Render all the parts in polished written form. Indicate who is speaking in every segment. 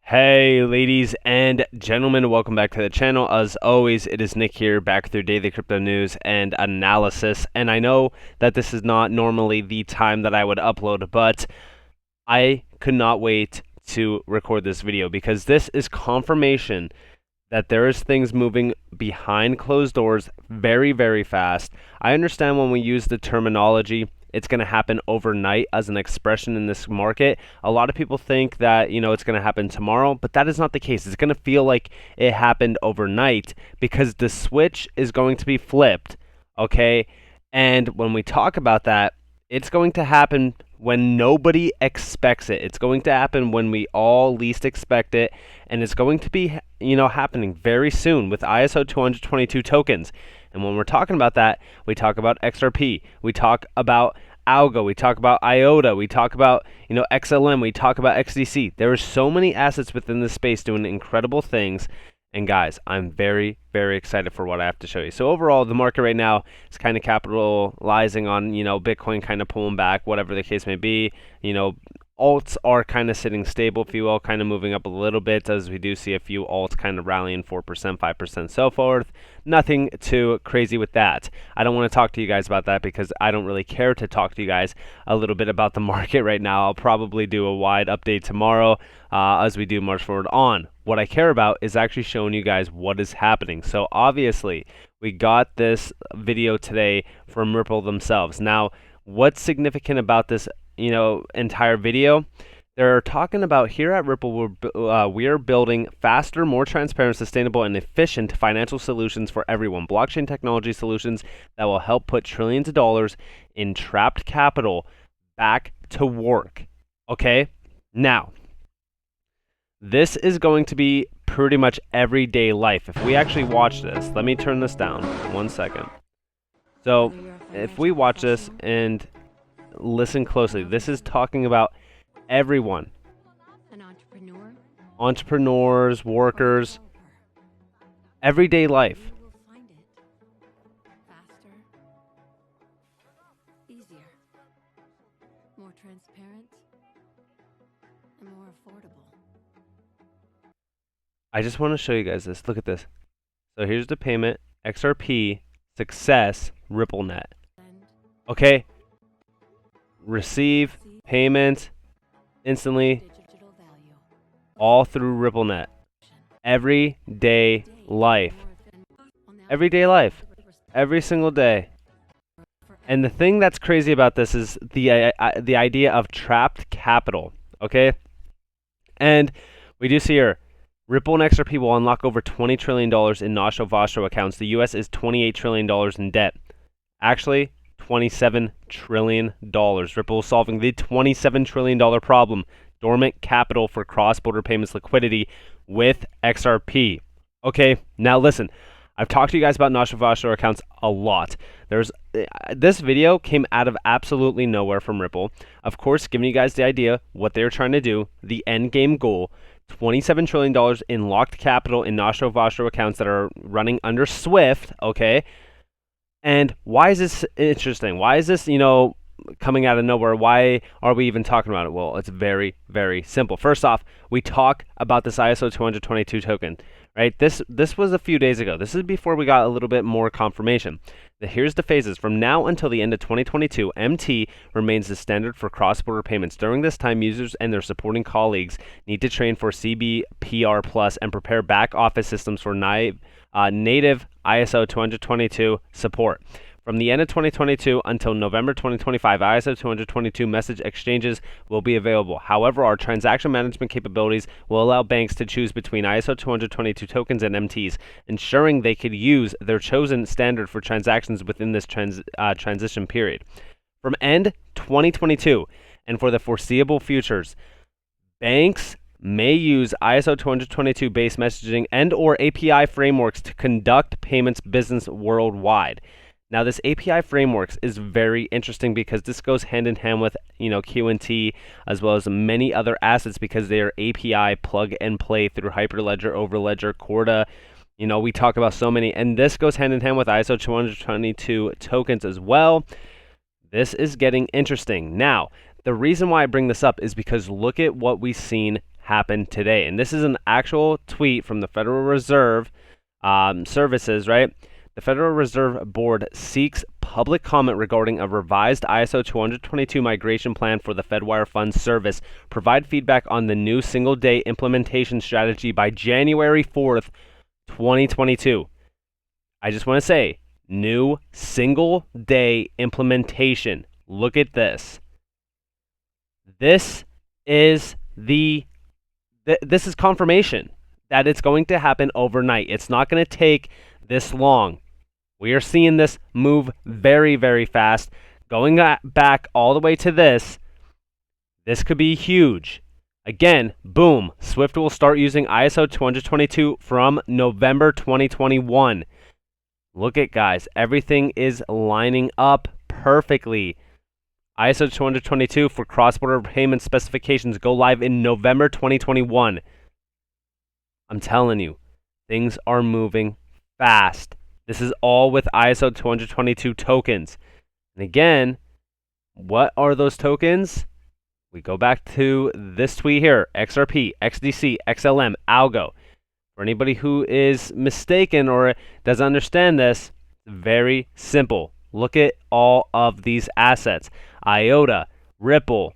Speaker 1: Hey ladies and gentlemen, welcome back to the channel. As always, it is Nick here, back with your daily crypto news and analysis. And I know that this is not normally the time that I would upload, but I could not wait to record this video because this is confirmation that there is things moving behind closed doors very, very fast. I understand when we use the terminology, it's going to happen overnight as an expression in this market. A lot of people think that, it's going to happen tomorrow, but that is not the case. It's going to feel like it happened overnight because the switch is going to be flipped, okay? And when we talk about that, it's going to happen when nobody expects it. It's going to happen when we all least expect it, and it's going to be, happening very soon with ISO 222 tokens. And when we're talking about that, we talk about XRP, we talk about Algo, we talk about IOTA, we talk about, XLM, we talk about XDC. There are so many assets within this space doing incredible things. And guys, I'm very, very excited for what I have to show you. So overall, the market right now is kind of capitalizing on, Bitcoin kind of pulling back, whatever the case may be. Alts are kind of sitting stable, if you will, kind of moving up a little bit as we do see a few alts kind of rallying 4%, 5%, so forth. Nothing too crazy with that. I don't want to talk to you guys about that because I don't really care to talk to you guys a little bit about the market right now. I'll probably do a wide update tomorrow as we do march forward on. What I care about is actually showing you guys what is happening. So obviously, we got this video today from Ripple themselves. Now, what's significant about this entire video? They're talking about here at Ripple, we are building faster, more transparent, sustainable, and efficient financial solutions for everyone. Blockchain technology solutions that will help put trillions of dollars in trapped capital back to work. Okay? Now, this is going to be pretty much everyday life. If we actually watch this, let me turn this down 1 second. So, if we watch this and listen closely, this is talking about everyone.
Speaker 2: An entrepreneur,
Speaker 1: entrepreneurs, workers, everyday life.
Speaker 2: you will find it faster, easier, more transparent, and more affordable.
Speaker 1: I just want to show you guys this. Look at this. So here's the payment, XRP, success, RippleNet. Okay? Receive, payment, instantly,
Speaker 2: Digital value.
Speaker 1: all through RippleNet. Everyday life. Everyday life. Every single day. And the thing that's crazy about this is the idea of trapped capital. Okay? And we do see here, Ripple and XRP will unlock over $20 trillion in NCashOfficial accounts. The US is $28 trillion in debt. Actually, $27 trillion. Ripple is solving the $27 trillion problem. Dormant capital for cross-border payments liquidity with XRP. Okay, now listen. I've talked to you guys about NCashOfficial accounts a lot. This video came out of absolutely nowhere from Ripple. Of course, giving you guys the idea what they're trying to do, the end game goal. $27 trillion in locked capital in NCashOfficial accounts that are running under Swift, okay? And why is this interesting? Why is this, coming out of nowhere? Why are we even talking about it? Well, it's very, very simple. First off, we talk about this ISO 222 token, right? This was a few days ago. This is before we got a little bit more confirmation. Here's the phases. From now until the end of 2022, MT remains the standard for cross-border payments. During this time, users and their supporting colleagues need to train for CBPR Plus and prepare back-office systems for native ISO 222 support. From the end of 2022 until November 2025, ISO 222 message exchanges will be available. However, our transaction management capabilities will allow banks to choose between ISO 222 tokens and MTs, ensuring they could use their chosen standard for transactions within this transition period. From end 2022 and for the foreseeable futures, banks may use ISO 222 based messaging and or API frameworks to conduct payments business worldwide. Now, this API frameworks is very interesting because this goes hand in hand with, Q&T as well as many other assets because they are API plug and play through Hyperledger, Overledger, Corda. We talk about so many, and this goes hand in hand with ISO 222 tokens as well. This is getting interesting. Now, the reason why I bring this up is because look at what we've seen happen today. And this is an actual tweet from the Federal Reserve Services, right? The Federal Reserve Board seeks public comment regarding a revised ISO 222 migration plan for the Fedwire Funds Service. Provide feedback on the new single-day implementation strategy by January 4th, 2022. I just want to say, new single-day implementation. Look at this. This is this is confirmation that it's going to happen overnight. It's not going to take this long. We are seeing this move very, very fast. Going back all the way to this could be huge. Again, boom, Swift will start using ISO 222 from November 2021. Look at, guys, everything is lining up perfectly. ISO 222 for cross-border payment specifications go live in November 2021. I'm telling you, things are moving fast. This is all with ISO 222 tokens. And again, what are those tokens? We go back to this tweet here, XRP, XDC, XLM, Algo. For anybody who is mistaken or doesn't understand this, very simple. Look at all of these assets. IOTA, Ripple.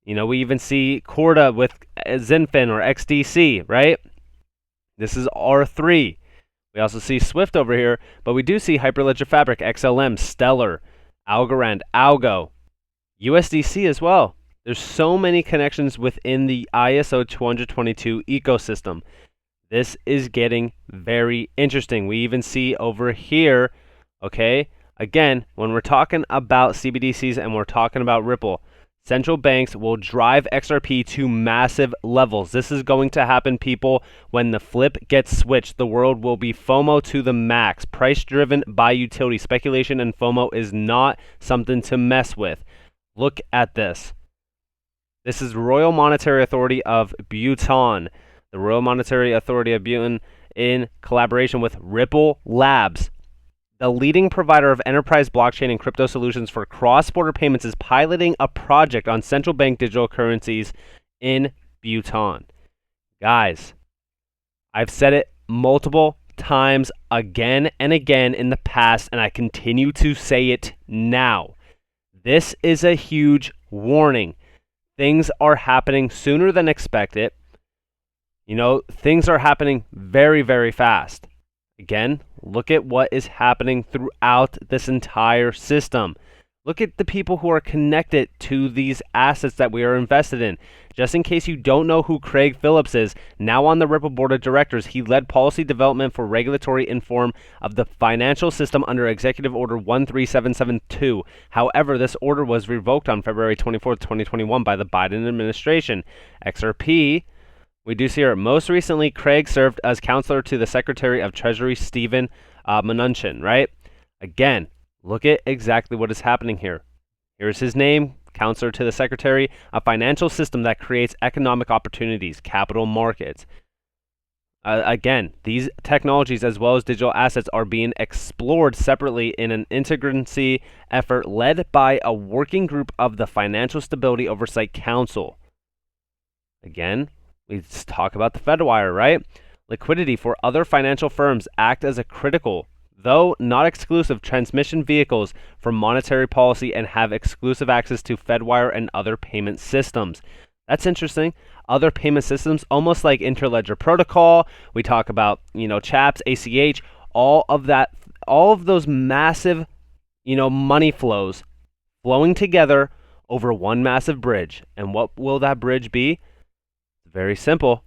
Speaker 1: We even see Corda with Zinfin or XDC, right? This is R3. We also see Swift over here, but we do see Hyperledger Fabric, XLM, Stellar, Algorand, Algo, USDC as well. There's so many connections within the ISO 222 ecosystem. This is getting very interesting. We even see over here, okay, again, when we're talking about CBDCs and we're talking about Ripple, central banks will drive XRP to massive levels. This is going to happen, people, when the flip gets switched. The world will be FOMO to the max, price driven by utility. Speculation and FOMO is not something to mess with. Look at this. This is Royal Monetary Authority of Bhutan. The Royal Monetary Authority of Bhutan, in collaboration with Ripple Labs, the leading provider of enterprise blockchain and crypto solutions for cross-border payments, is piloting a project on central bank digital currencies in Bhutan. Guys, I've said it multiple times again and again in the past, and I continue to say it now. This is a huge warning. Things are happening sooner than expected. Things are happening very, very fast. Again, look at what is happening throughout this entire system. Look at the people who are connected to these assets that we are invested in. Just in case you don't know who Craig Phillips is, now on the Ripple Board of Directors, he led policy development for regulatory reform of the financial system under Executive Order 13772. However, this order was revoked on February 24, 2021 by the Biden administration. XRP, we do see here, most recently, Craig served as counselor to the Secretary of Treasury, Stephen Mnuchin, right? Again, look at exactly what is happening here. Here's his name, counselor to the Secretary, a financial system that creates economic opportunities, capital markets. Again, these technologies as well as digital assets are being explored separately in an integrancy effort led by a working group of the Financial Stability Oversight Council. Again, we talk about the Fedwire, right? Liquidity for other financial firms act as a critical, though not exclusive, transmission vehicles for monetary policy and have exclusive access to Fedwire and other payment systems. That's interesting. Other payment systems, almost like Interledger Protocol. We talk about, CHAPS, ACH, all of that, all of those massive, money flows flowing together over one massive bridge. And what will that bridge be? Very simple.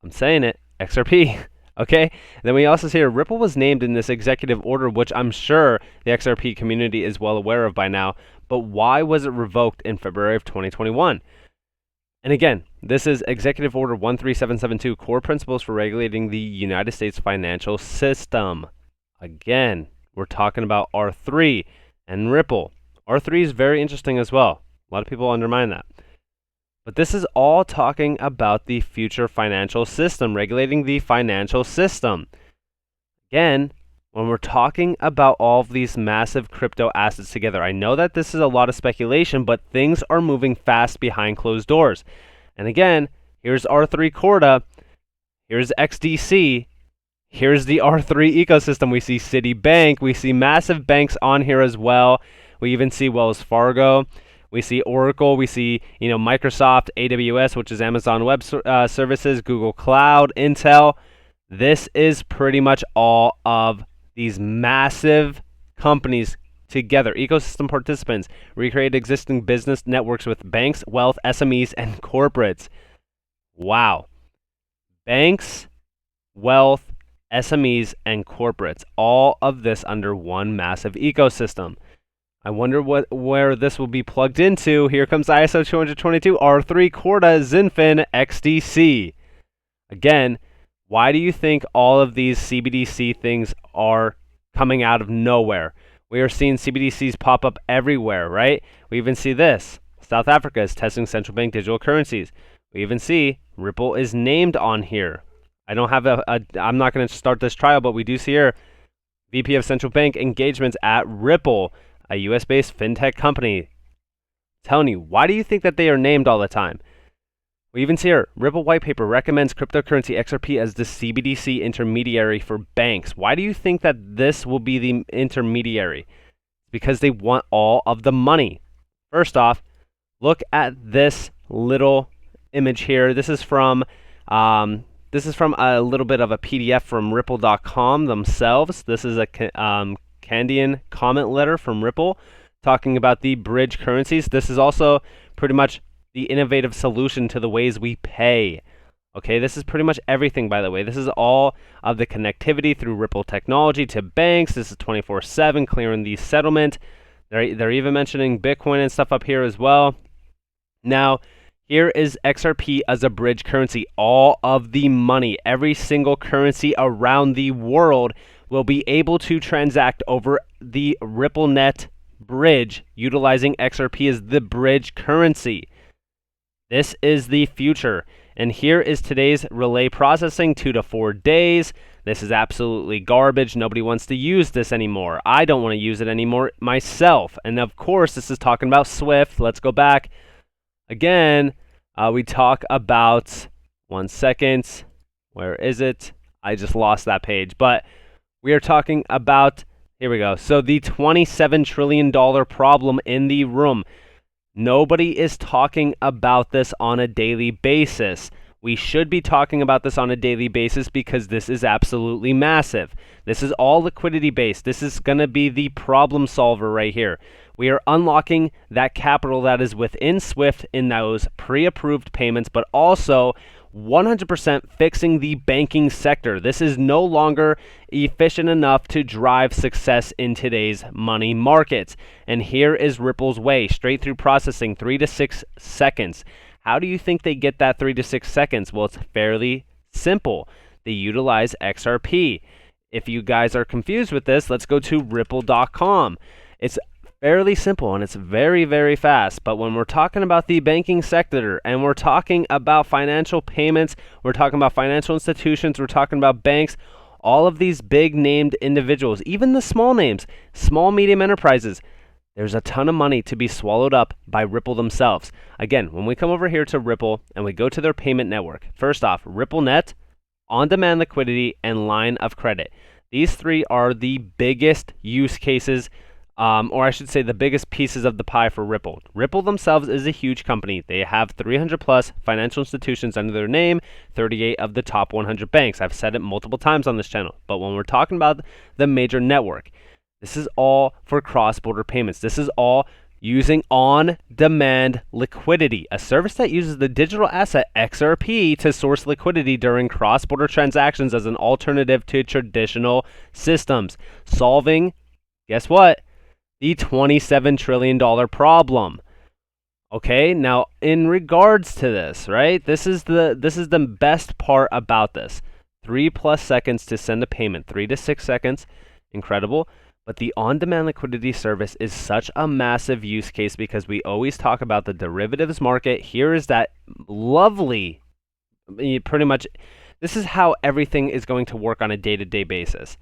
Speaker 1: I'm saying it. XRP. Okay? Then we also see Ripple was named in this executive order, which I'm sure the XRP community is well aware of by now. But why was it revoked in February of 2021? And again, this is Executive Order 13772, Core Principles for Regulating the United States Financial System. Again, we're talking about R3 and Ripple. R3 is very interesting as well. A lot of people undermine that. But this is all talking about the future financial system, regulating the financial system. Again, when we're talking about all of these massive crypto assets together, I know that this is a lot of speculation, but things are moving fast behind closed doors. And again, Here's R3 Corda. Here's XDC. Here's the R3 ecosystem. We see Citibank. We see massive banks on here as well. We even see Wells Fargo. We see Oracle. We see, Microsoft, AWS, which is Amazon Web Services, Google Cloud, Intel. This is pretty much all of these massive companies together. Ecosystem participants recreate existing business networks with banks, wealth, SMEs, and corporates. Wow. Banks, wealth, SMEs, and corporates. All of this under one massive ecosystem. I wonder where this will be plugged into. Here comes ISO 222, R3 Corda, Zinfin, XDC. Again, why do you think all of these CBDC things are coming out of nowhere? We are seeing CBDCs pop up everywhere, right? We even see this. South Africa is testing central bank digital currencies. We even see Ripple is named on here. I don't have I'm not going to start this trial, but we do see here VP of Central Bank Engagements at Ripple, a US-based fintech company. I'm telling you, why do you think that they are named all the time? We even see here, Ripple white paper recommends cryptocurrency XRP as the CBDC intermediary for banks. Why do you think that this will be the intermediary? Because they want all of the money. First off, look at this little image here. This is from a little bit of a PDF from Ripple.com themselves. This is a Canadian comment letter from Ripple talking about the bridge currencies. This is also pretty much the innovative solution to the ways we pay. Okay, this is pretty much everything, by the way. This is all of the connectivity through Ripple technology to banks. This is 24/7 clearing the settlement. They're even mentioning Bitcoin and stuff up here as well. Now, here is XRP as a bridge currency. All of the money, every single currency around the world will be able to transact over the RippleNet bridge, utilizing XRP as the bridge currency. This is the future. And here is today's relay processing, 2 to 4 days. This is absolutely garbage. Nobody wants to use this anymore. I don't want to use it anymore myself. And of course, this is talking about Swift. Let's go back. Again, we talk about, 1 second. Where is it? I just lost that page. But we are talking about, here we go. So the $27 trillion problem in the room. Nobody is talking about this on a daily basis. We should be talking about this on a daily basis because this is absolutely massive. This is all liquidity based. This is going to be the problem solver right here. We are unlocking that capital that is within Swift in those pre-approved payments, but also 100% fixing the banking sector. This is no longer efficient enough to drive success in today's money markets. And here is Ripple's way, straight through processing, 3 to 6 seconds. How do you think they get that 3 to 6 seconds? Well, it's fairly simple. They utilize XRP. If you guys are confused with this, let's go to Ripple.com. It's fairly simple and it's very, very fast. But when we're talking about the banking sector and we're talking about financial payments, we're talking about financial institutions, we're talking about banks, all of these big named individuals, even the small names, small, medium enterprises, there's a ton of money to be swallowed up by Ripple themselves. Again, when we come over here to Ripple and we go to their payment network, first off, RippleNet, on-demand liquidity, and line of credit. These three are the biggest use cases, or I should say the biggest pieces of the pie for Ripple. Ripple themselves is a huge company. They have 300 plus financial institutions under their name, 38 of the top 100 banks. I've said it multiple times on this channel. But when we're talking about the major network, this is all for cross-border payments. This is all using on-demand liquidity, a service that uses the digital asset XRP to source liquidity during cross-border transactions as an alternative to traditional systems, solving, guess what? The $27 trillion problem. Okay, now in regards to this, right? This is the best part about this. 3+ seconds to send a payment, 3 to 6 seconds, incredible. But the on-demand liquidity service is such a massive use case because we always talk about the derivatives market. Here is that lovely, pretty much, this is how everything is going to work on a day-to-day basis.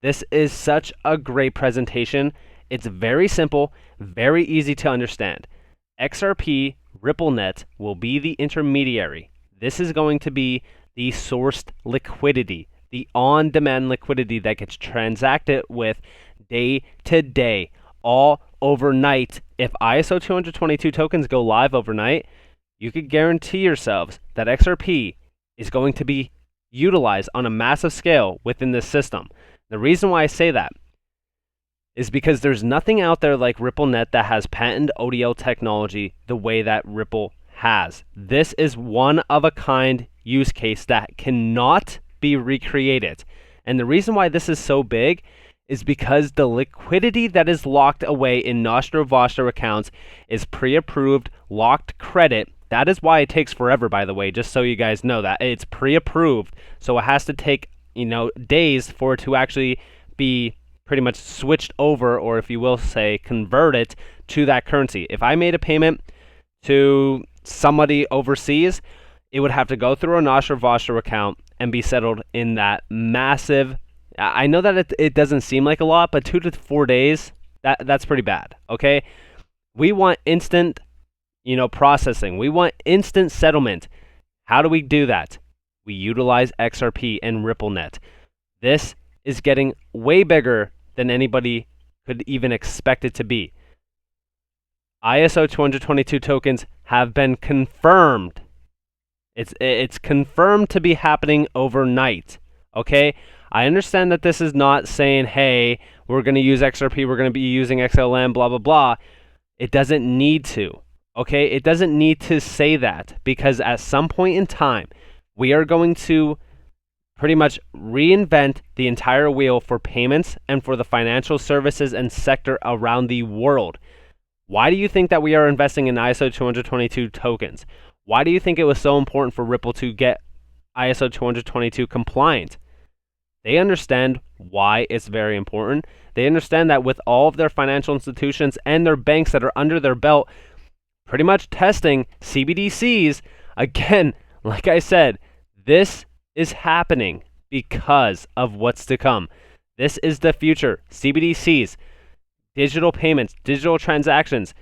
Speaker 1: This is such a great presentation. It's very simple, very easy to understand. XRP RippleNet will be the intermediary. This is going to be the sourced liquidity, the on-demand liquidity that gets transacted with day to day, all overnight. If ISO 222 tokens go live overnight, you could guarantee yourselves that XRP is going to be utilized on a massive scale within this system. The reason why I say that is because there's nothing out there like RippleNet that has patented HODL technology the way that Ripple has. This is one of a kind use case that cannot be recreated. And the reason why this is so big is because the liquidity that is locked away in Nostro Vostro accounts is pre-approved locked credit. That is why it takes forever, by the way, just so you guys know that. It's pre-approved, so it has to take, days for it to actually be pretty much switched over, or if you will say, converted to that currency. If I made a payment to somebody overseas, it would have to go through a Nostro Vostro account and be settled in that massive, I know that it doesn't seem like a lot, but 2 to 4 days, that's pretty bad, okay? We want instant, processing. We want instant settlement. How do we do that? We utilize XRP and RippleNet. This is getting way bigger than anybody could even expect it to be. ISO 222 tokens have been confirmed. It's confirmed to be happening overnight. Okay? I understand that this is not saying, hey, we're going to use XRP, we're going to be using XLM, blah, blah, blah. It doesn't need to. Okay? It doesn't need to say that, because at some point in time, we are going to pretty much reinvent the entire wheel for payments and for the financial services and sector around the world. Why do you think that we are investing in ISO 222 tokens? Why do you think it was so important for Ripple to get ISO 222 compliant? They understand why it's very important. They understand that with all of their financial institutions and their banks that are under their belt, pretty much testing CBDCs, again, like I said, this is happening because of what's to come. This is the future. CBDCs, digital payments, digital transactions.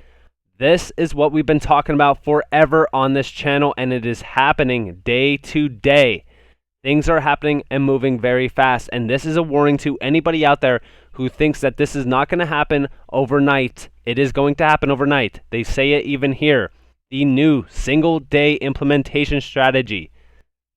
Speaker 1: This is what we've been talking about forever on this channel, and it is happening day to day. Things are happening and moving very fast, and this is a warning to anybody out there who thinks that this is not going to happen overnight. It is going to happen overnight. They say it even here. The new single-day implementation strategy.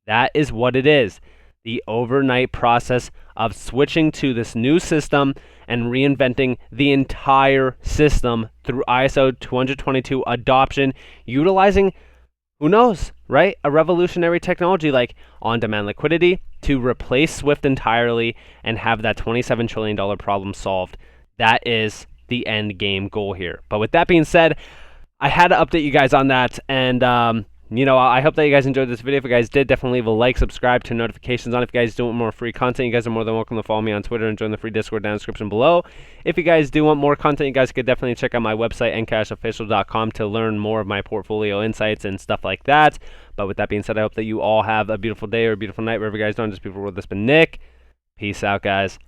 Speaker 1: That is what it is. The overnight process of switching to this new system and reinventing the entire system through ISO 222 adoption, utilizing, who knows, right? A revolutionary technology like on-demand liquidity to replace SWIFT entirely and have that $27 trillion problem solved. That is the end game goal here. But with that being said, I had to update you guys on that, and I hope that you guys enjoyed this video. If you guys did, definitely leave a like, subscribe, turn notifications on. If you guys do want more free content, you guys are more than welcome to follow me on Twitter and join the free Discord down in the description below. If you guys do want more content, you guys could definitely check out my website, NCashOfficial.com, to learn more of my portfolio insights and stuff like that. But with that being said, I hope that you all have a beautiful day or a beautiful night, wherever you guys are. Just before this, been Nick. Peace out, guys.